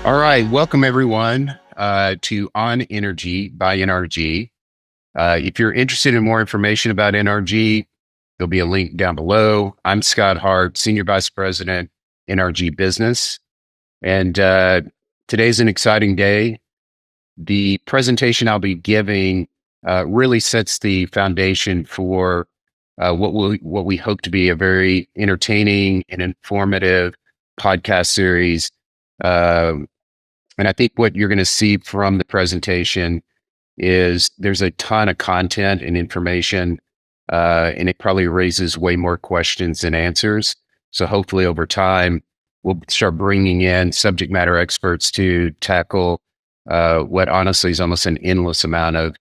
All right, welcome everyone to On Energy by NRG. If you're interested in more information about NRG, there'll be a link down below. I'm Scott Hart, Senior Vice President, NRG Business. And today's an exciting day. The presentation I'll be giving really sets the foundation for what we hope to be a very entertaining and informative podcast series. Um and I think what you're going to see from the presentation is there's a ton of content and information, and it probably raises way more questions than answers. So hopefully over time, we'll start bringing in subject matter experts to tackle what honestly is almost an endless amount of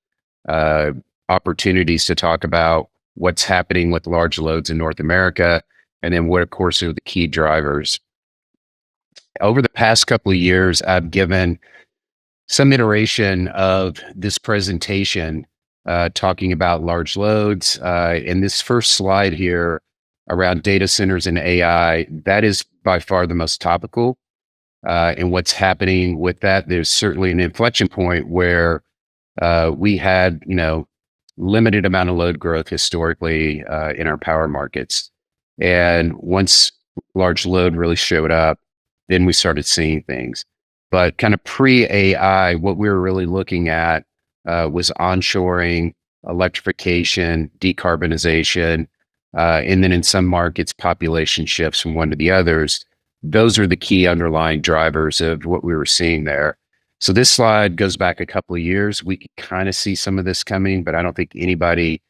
uh, opportunities to talk about what's happening with large loads in North America, and then what, of course, are the key drivers. Over the past couple of years, I've given some iteration of this presentation talking about large loads. In this first slide here around data centers and AI, that is by far the most topical. And what's happening with that, there's certainly an inflection point where we had, limited amount of load growth historically in our power markets. And once large load really showed up, then we started seeing things. But kind of pre-AI, what we were really looking at was onshoring, electrification, decarbonization, and then in some markets, population shifts from one to the others. Those are the key underlying drivers of what we were seeing there. So this slide goes back a couple of years. We could kind of see some of this coming, but I don't think anybody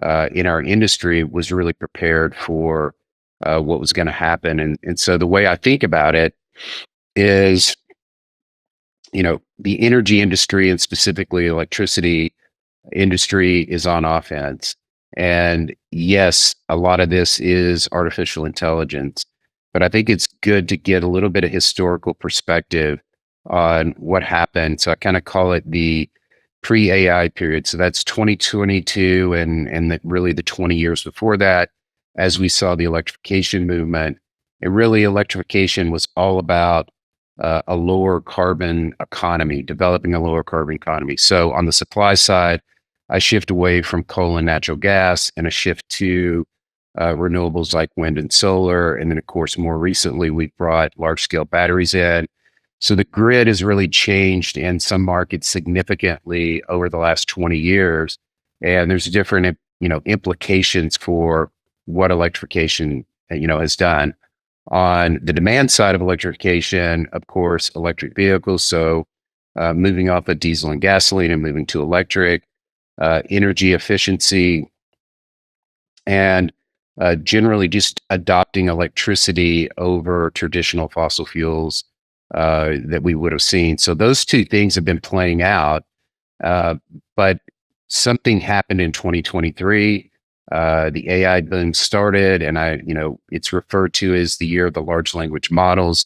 in our industry was really prepared for what was going to happen. And so the way I think about it is, the energy industry and specifically electricity industry is on offense. And yes, a lot of this is artificial intelligence, but I think it's good to get a little bit of historical perspective on what happened. So I kind of call it the pre-AI period. So that's 2022 and really the 20 years before that, as we saw the electrification movement. And really, electrification was all about a lower carbon economy, developing a lower carbon economy. So on the supply side, I shift away from coal and natural gas and a shift to renewables like wind and solar. And then, of course, more recently, we've brought large scale batteries in. So the grid has really changed in some markets significantly over the last 20 years. And there's different, implications for what electrification, has done. On the demand side of electrification, of course, electric vehicles. So moving off of diesel and gasoline and moving to electric, energy efficiency, and generally just adopting electricity over traditional fossil fuels that we would have seen. So those two things have been playing out, but something happened in 2023. The AI boom started, and it's referred to as the year of the large language models.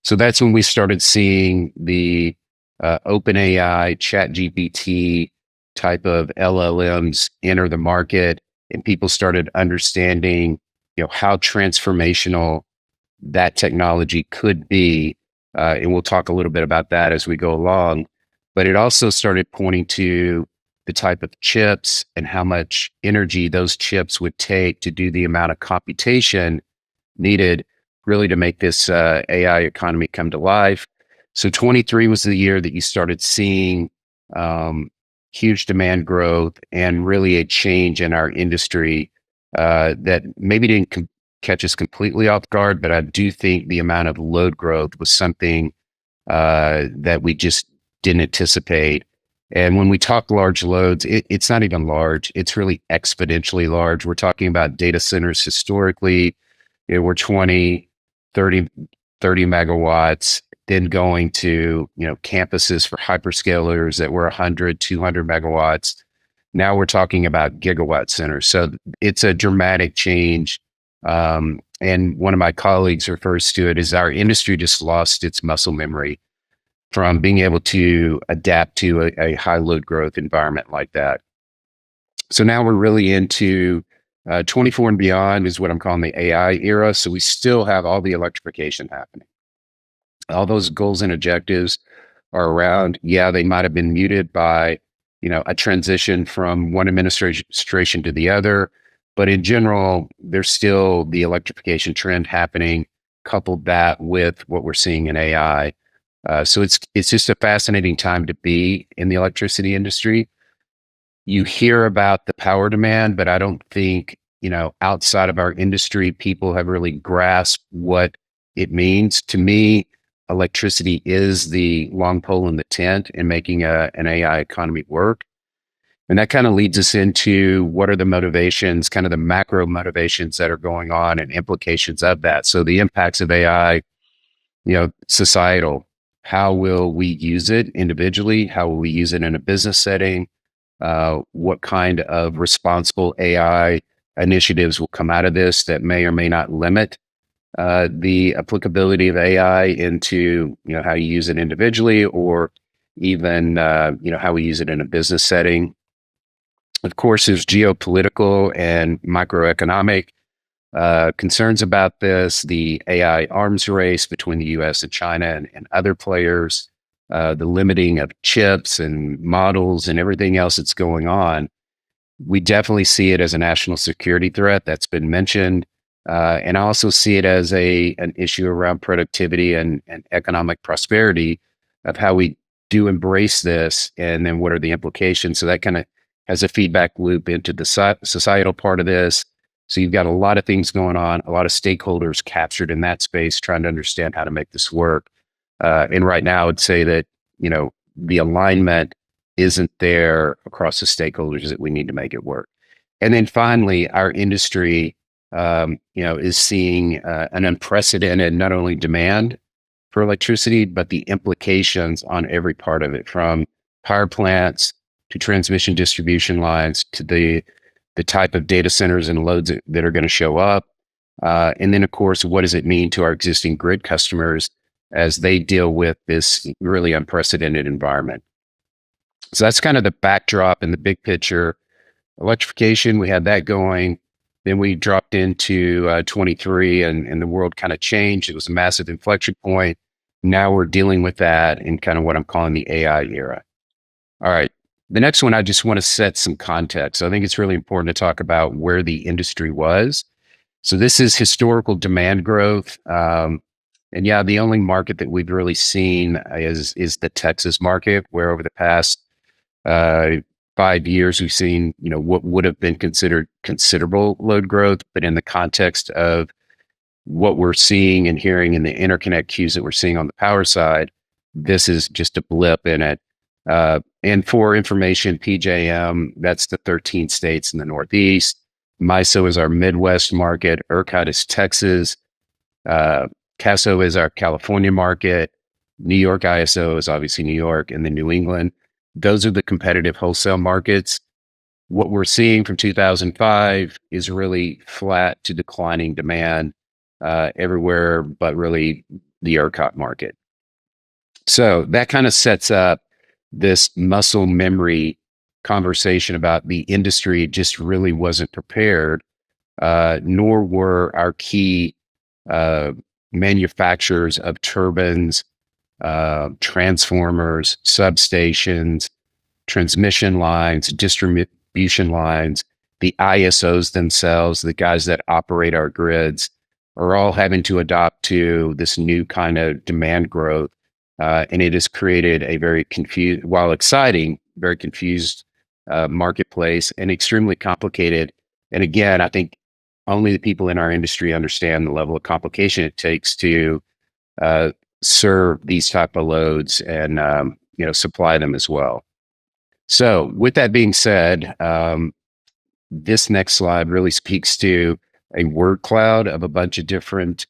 So that's when we started seeing the OpenAI, ChatGPT type of LLMs enter the market, and people started understanding, how transformational that technology could be. And we'll talk a little bit about that as we go along. But it also started pointing to the type of chips and how much energy those chips would take to do the amount of computation needed really to make this AI economy come to life. So 23 was the year that you started seeing huge demand growth and really a change in our industry that maybe didn't catch us completely off guard, but I do think the amount of load growth was something that we just didn't anticipate. And when we talk large loads, it's not even large. It's really exponentially large. We're talking about data centers historically, we're 20, 30 megawatts, then going to, campuses for hyperscalers that were 100, 200 megawatts. Now we're talking about gigawatt centers. So it's a dramatic change. And one of my colleagues refers to it as our industry just lost its muscle memory from being able to adapt to a high load growth environment like that. So now we're really into 24 and beyond is what I'm calling the AI era. So we still have all the electrification happening. All those goals and objectives are around. Yeah, they might have been muted by, a transition from one administration to the other, but in general, there's still the electrification trend happening. Coupled that with what we're seeing in AI, so it's just a fascinating time to be in the electricity industry. You hear about the power demand, but I don't think, outside of our industry, people have really grasped what it means. To me, electricity is the long pole in the tent in making an AI economy work. And that kind of leads us into what are the motivations, kind of the macro motivations that are going on and implications of that. So the impacts of AI, societal. How will we use it individually? How will we use it in a business setting? What kind of responsible AI initiatives will come out of this that may or may not limit the applicability of AI into how you use it individually, or even how we use it in a business setting. Of course, there's geopolitical and microeconomic concerns about this, the AI arms race between the US and China and other players, the limiting of chips and models and everything else that's going on. We definitely see it as a national security threat that's been mentioned. And I also see it as an issue around productivity and economic prosperity of how we do embrace this, and then what are the implications. So that kind of has a feedback loop into the societal part of this. So you've got a lot of things going on, a lot of stakeholders captured in that space, trying to understand how to make this work. And right now, I'd say that, the alignment isn't there across the stakeholders that we need to make it work. And then finally, our industry, is seeing an unprecedented not only demand for electricity, but the implications on every part of it, from power plants to transmission distribution lines to the type of data centers and loads that are going to show up. And then, of course, what does it mean to our existing grid customers as they deal with this really unprecedented environment? So that's kind of the backdrop and the big picture. Electrification, we had that going. Then we dropped into 23 and the world kind of changed. It was a massive inflection point. Now we're dealing with that in kind of what I'm calling the AI era. All right. The next one, I just want to set some context. I think it's really important to talk about where the industry was. So this is historical demand growth. And yeah, the only market that we've really seen is the Texas market, where over the past 5 years, we've seen, what would have been considered considerable load growth, but in the context of what we're seeing and hearing in the interconnect queues that we're seeing on the power side, this is just a blip in it. And for information, PJM, that's the 13 states in the Northeast. MISO is our Midwest market. ERCOT is Texas. CASO is our California market. New York ISO is obviously New York, and then New England. Those are the competitive wholesale markets. What we're seeing from 2005 is really flat to declining demand everywhere, but really the ERCOT market. So that kind of sets up this muscle memory conversation about the industry just really wasn't prepared, nor were our key manufacturers of turbines, transformers, substations, transmission lines, distribution lines, the ISOs themselves, the guys that operate our grids, are all having to adopt to this new kind of demand growth. And it has created a very confused, while exciting, very confused marketplace, and extremely complicated. And again, I think only the people in our industry understand the level of complication it takes to serve these type of loads and supply them as well. So with that being said, this next slide really speaks to a word cloud of a bunch of different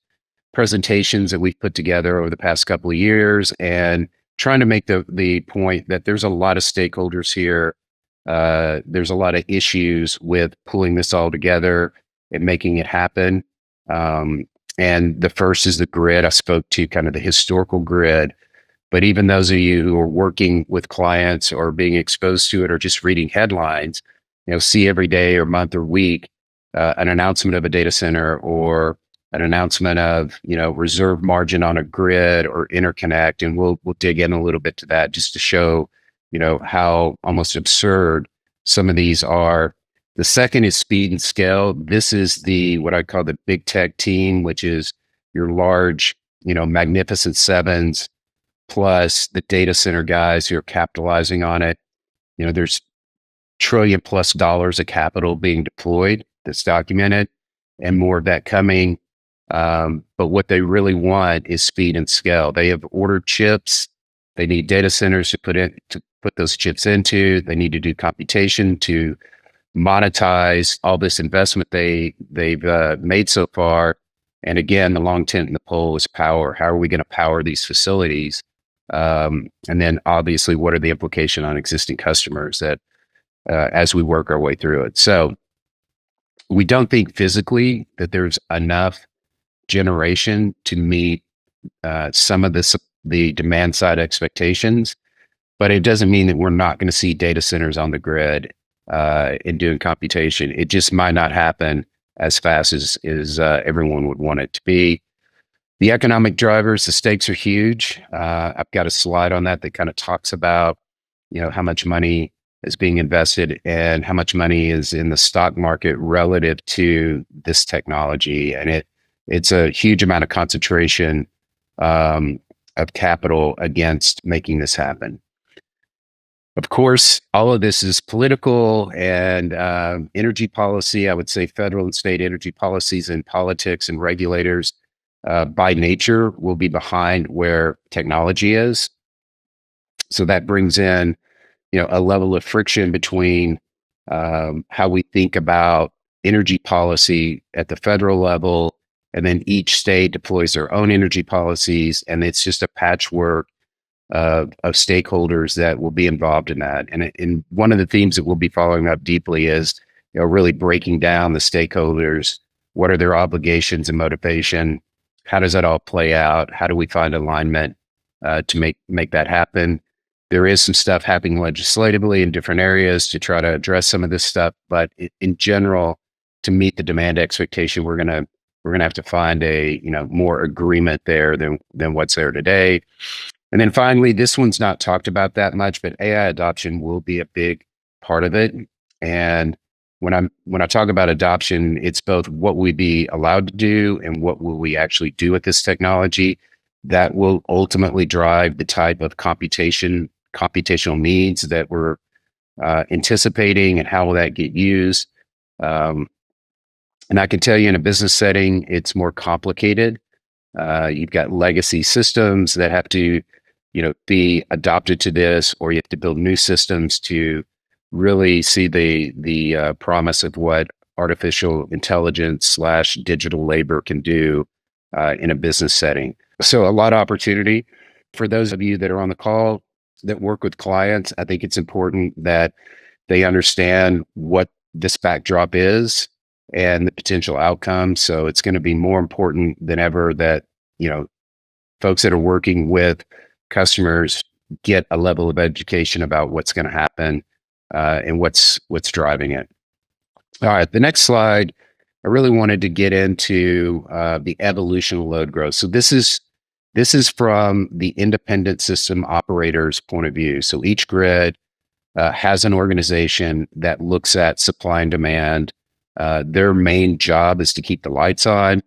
presentations that we've put together over the past couple of years, and trying to make the point that there's a lot of stakeholders here. There's a lot of issues with pulling this all together and making it happen. And the first is the grid. I spoke to kind of the historical grid, but even those of you who are working with clients or being exposed to it or just reading headlines, see every day or month or week an announcement of a data center or an announcement of, reserve margin on a grid or interconnect. And we'll dig in a little bit to that just to show, how almost absurd some of these are. The second is speed and scale. This is what I call the big tech team, which is your large, magnificent sevens plus the data center guys who are capitalizing on it. There's $1 trillion+ of capital being deployed that's documented and more of that coming. But what they really want is speed and scale. They have ordered chips. They need data centers to put those chips into. They need to do computation to monetize all this investment they've made so far. And again, the long tent in the pole is power. How are we going to power these facilities? And then obviously, what are the implications on existing customers that as we work our way through it? So we don't think physically that there's enough generation to meet some of the demand side expectations, but it doesn't mean that we're not going to see data centers on the grid in doing computation. It just might not happen as fast as everyone would want it to be. The economic drivers, the stakes are huge. I've got a slide on that kind of talks about, how much money is being invested and how much money is in the stock market relative to this technology. And it's a huge amount of concentration of capital against making this happen. Of course, all of this is political and energy policy. I would say federal and state energy policies and politics and regulators by nature will be behind where technology is. So that brings in, a level of friction between how we think about energy policy at the federal level, and then each state deploys their own energy policies, and it's just a patchwork of stakeholders that will be involved in that. And one of the themes that we'll be following up deeply is, really breaking down the stakeholders. What are their obligations and motivation? How does that all play out? How do we find alignment to make that happen? There is some stuff happening legislatively in different areas to try to address some of this stuff, but in general, to meet the demand expectation, we're gonna have to find a more agreement there than what's there today. And then finally, this one's not talked about that much, but AI adoption will be a big part of it. And when I talk about adoption, it's both what we be allowed to do and what will we actually do with this technology that will ultimately drive the type of computational needs that we're anticipating, and how will that get used. And I can tell you, in a business setting, it's more complicated. You've got legacy systems that have to, be adopted to this, or you have to build new systems to really see the promise of what artificial intelligence / digital labor can do in a business setting. So a lot of opportunity for those of you that are on the call that work with clients. I think it's important that they understand what this backdrop is and the potential outcomes. So it's going to be more important than ever that, folks that are working with customers get a level of education about what's going to happen and what's driving it. All right, the next slide, I really wanted to get into the evolution of load growth. So this is from the independent system operator's point of view. So each grid has an organization that looks at supply and demand. Their main job is to keep the lights on,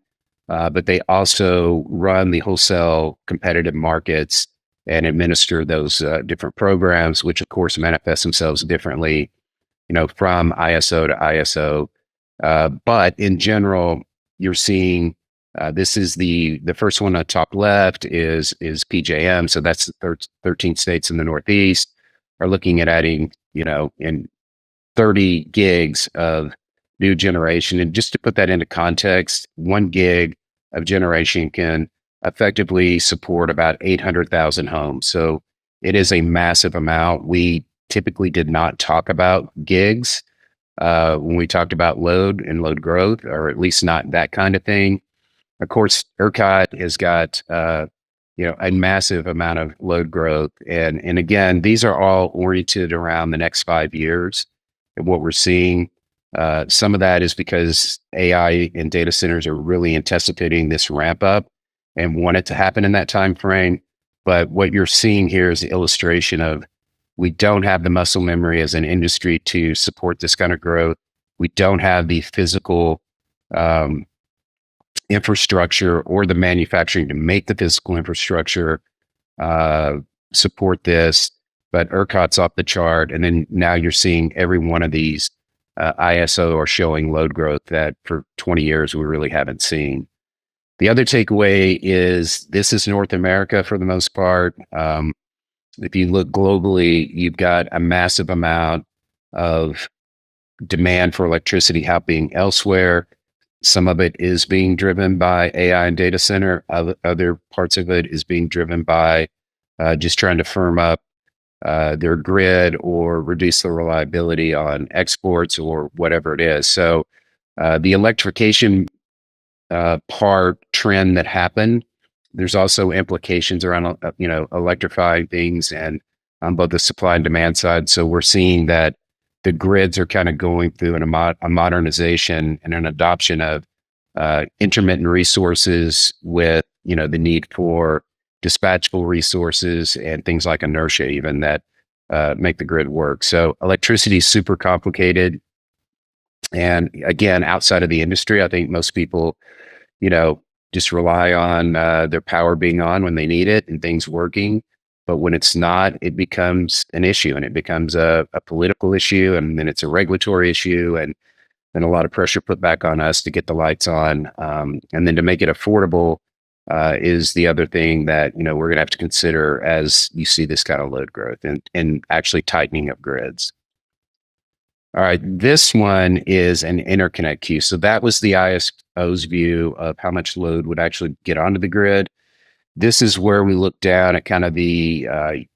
but they also run the wholesale competitive markets and administer those different programs, which of course manifest themselves differently, from ISO to ISO. But in general, you're seeing this is the first one on top left is PJM. So that's 13 states in the Northeast are looking at adding, in 30 gigs of new generation. And just to put that into context, 1 gig of generation can effectively support about 800,000 homes. So it is a massive amount. We typically did not talk about gigs when we talked about load and load growth, or at least not that kind of thing. Of course, ERCOT has got a massive amount of load growth, and again, these are all oriented around the next 5 years. And what we're seeing, Some of that is because AI and data centers are really anticipating this ramp up and want it to happen in that time frame. But what you're seeing here is the illustration of we don't have the muscle memory as an industry to support this kind of growth. We don't have the physical um, infrastructure or the manufacturing to make the physical infrastructure uh, support this. But ERCOT's off the chart, and then now you're seeing every one of these ISO are showing load growth that for 20 years we really haven't seen. The other takeaway is this is North America for the most part. If you look globally, you've got a massive amount of demand for electricity happening elsewhere. Some of it is being driven by AI and data center. Other parts of it is being driven by just trying to firm up their grid or reduce the reliability on exports or whatever it is. So the electrification part trend that happened, there's also implications around electrifying things and on both the supply and demand side. So we're seeing that the grids are kind of going through a modernization and an adoption of intermittent resources with the need for dispatchable resources and things like inertia even that make the grid work. So electricity is super complicated. And again, outside of the industry, I think most people, just rely on their power being on when they need it and things working. But when it's not, it becomes an issue and it becomes a political issue. And then it's a regulatory issue. And then a lot of pressure put back on us to get the lights on. And then to make it affordable is the other thing that, we're going to have to consider as you see this kind of load growth and actually tightening of grids. All right, this one is an interconnect queue. So that was the ISO's view of how much load would actually get onto the grid. This is where we look down at kind of the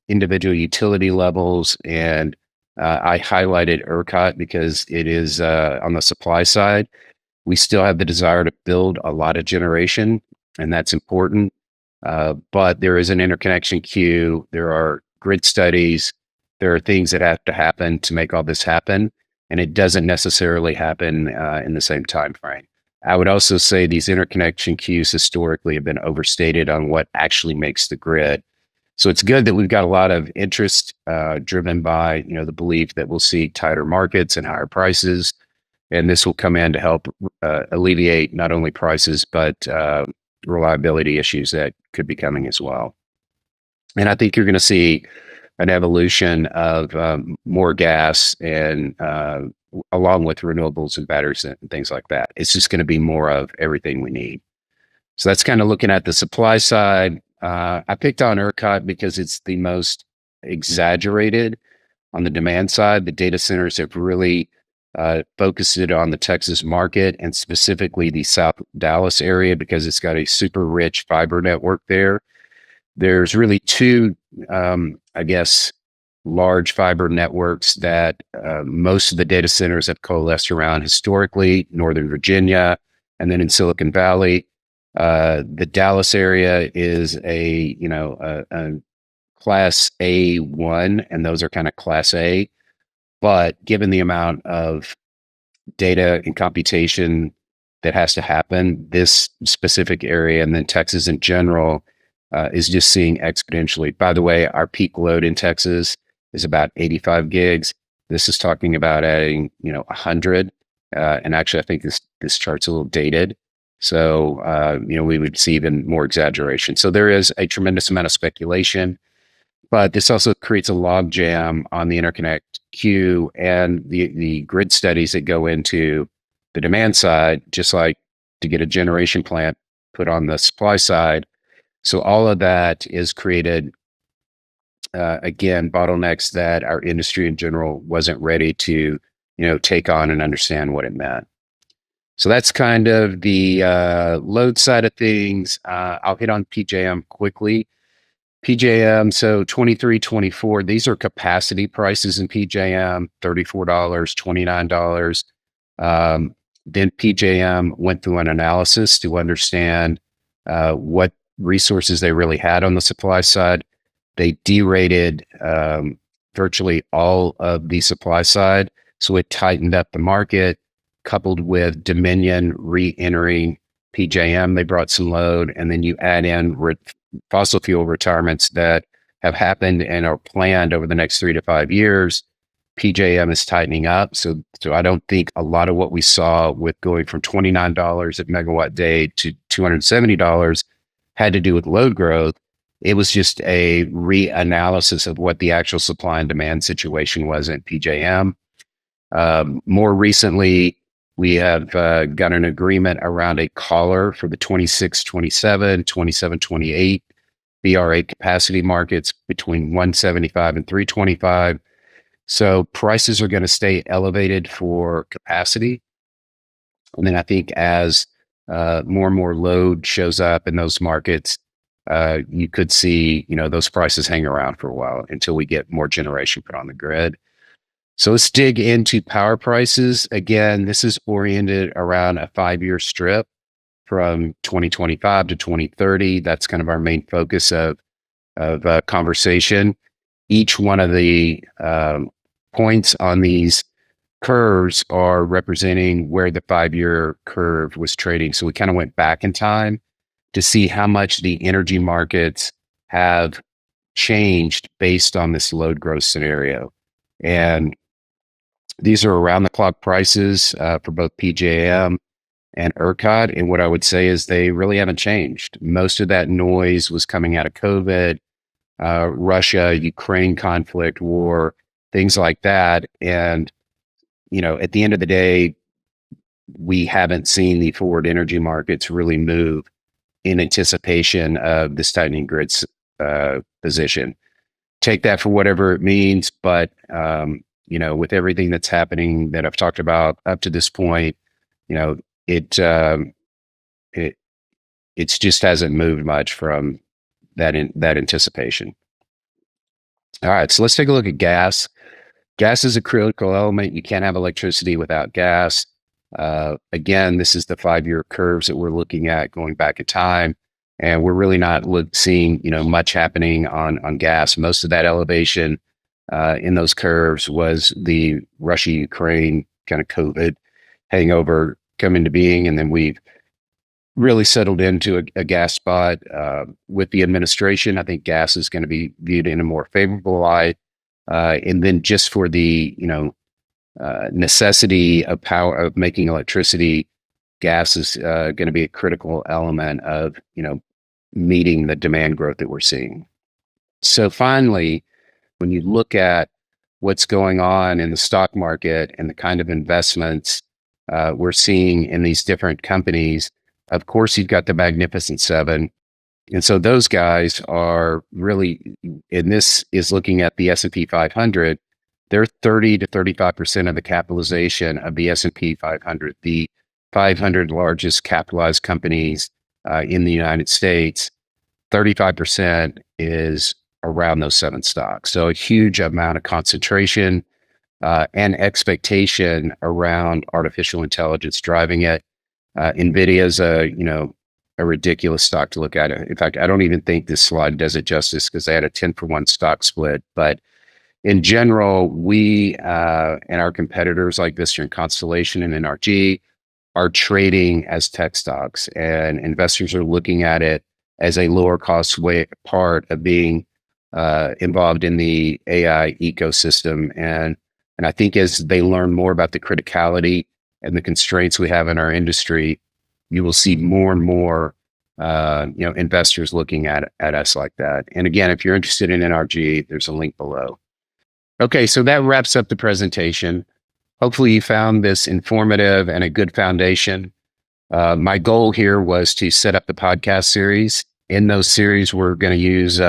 individual utility levels. And I highlighted ERCOT because it is on the supply side. We still have the desire to build a lot of generation, and that's important. But there is an interconnection queue. There are grid studies. There are things that have to happen to make all this happen. And it doesn't necessarily happen in the same time frame. I would also say these interconnection queues historically have been overstated on what actually makes the grid. So it's good that we've got a lot of interest driven by the belief that we'll see tighter markets and higher prices, and this will come in to help alleviate not only prices but reliability issues that could be coming as well. And I think you're going to see an evolution of more gas and along with renewables and batteries and things like that. It's just going to be more of everything we need. So that's kind of looking at the supply side. I picked on ERCOT because it's the most exaggerated on the demand side. The data centers have really focused it on the Texas market and specifically the South Dallas area because it's got a super rich fiber network there. There's really two, large fiber networks that most of the data centers have coalesced around historically, Northern Virginia, and then in Silicon Valley. The Dallas area is a class A1, and those are kind of class A. But given the amount of data and computation that has to happen, this specific area and then Texas in general is just seeing exponentially. By the way, our peak load in Texas is about 85 gigs. This is talking about adding, 100. And actually, I think this chart's a little dated. So, we would see even more exaggeration. So there is a tremendous amount of speculation, but this also creates a logjam on the interconnect queue and the grid studies that go into the demand side, just like to get a generation plant put on the supply side. So all of that is created, again, bottlenecks that our industry in general wasn't ready to, take on and understand what it meant. So that's kind of the load side of things. I'll hit on PJM quickly. PJM, so 23, 24, these are capacity prices in PJM, $34, $29. Then PJM went through an analysis to understand what resources they really had on the supply side. They derated virtually all of the supply side. So it tightened up the market. coupled with Dominion re-entering PJM, they brought some load, and then you add in fossil fuel retirements that have happened and are planned over the next 3 to 5 years. PJM is tightening up. So I don't think a lot of what we saw with going from $29 at megawatt day to $270 had to do with load growth. It was just a reanalysis of what the actual supply and demand situation was in PJM. More recently, we have got an agreement around a collar for the 26, 27, 27, 28 BRA capacity markets between 175 and 325. So prices are going to stay elevated for capacity. And then I think as more and more load shows up in those markets, you could see, those prices hang around for a while until we get more generation put on the grid. So let's dig into power prices. Again, this is oriented around a 5-year strip from 2025 to 2030. That's kind of our main focus of conversation. Each one of the points on these curves are representing where the 5-year curve was trading. So we kind of went back in time to see how much the energy markets have changed based on this load growth scenario. And these are around the clock prices for both PJM and ERCOT. And what I would say is they really haven't changed. Most of that noise was coming out of COVID, Russia, Ukraine conflict, war, things like that. And, at the end of the day, we haven't seen the forward energy markets really move in anticipation of this tightening grid's position. Take that for whatever it means, but with everything that's happening that I've talked about up to this point, it just hasn't moved much from that anticipation. All right, so let's take a look at gas. Gas is a critical element. You can't have electricity without gas. Again, this is the 5-year curves that we're looking at going back in time, and we're really not seeing much happening on gas. Most of that elevation in those curves was the Russia-Ukraine kind of COVID hangover come into being, and then we've really settled into a gas spot. With the administration, I think gas is going to be viewed in a more favorable light. And then just for the necessity of power of making electricity, gas is going to be a critical element of meeting the demand growth that we're seeing. So finally, when you look at what's going on in the stock market and the kind of investments we're seeing in these different companies, of course, you've got the Magnificent Seven. And so those guys are really, and this is looking at the S&P 500, they're 30 to 35% of the capitalization of the S&P 500, the 500 largest capitalized companies in the United States. 35% is around those 7 stocks. So a huge amount of concentration and expectation around artificial intelligence driving it. NVIDIA is a ridiculous stock to look at. In fact, I don't even think this slide does it justice because they had a 10-for-1 stock split. But in general, we and our competitors like Vistra and Constellation and NRG are trading as tech stocks, and investors are looking at it as a lower cost part of being involved in the AI ecosystem. And I think as they learn more about the criticality and the constraints we have in our industry, you will see more and more, investors looking at us like that. And again, if you're interested in NRG, there's a link below. Okay, so that wraps up the presentation. Hopefully you found this informative and a good foundation. My goal here was to set up the podcast series. In those series, we're going to use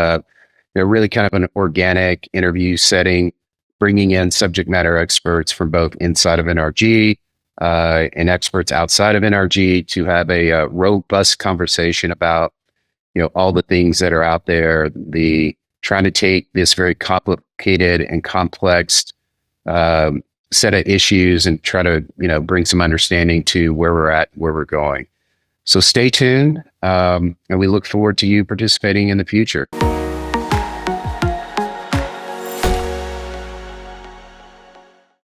really kind of an organic interview setting, bringing in subject matter experts from both inside of NRG and experts outside of NRG to have a robust conversation about all the things that are out there, trying to take this very complicated and complex set of issues and try to bring some understanding to where we're at, where we're going. So stay tuned, and we look forward to you participating in the future.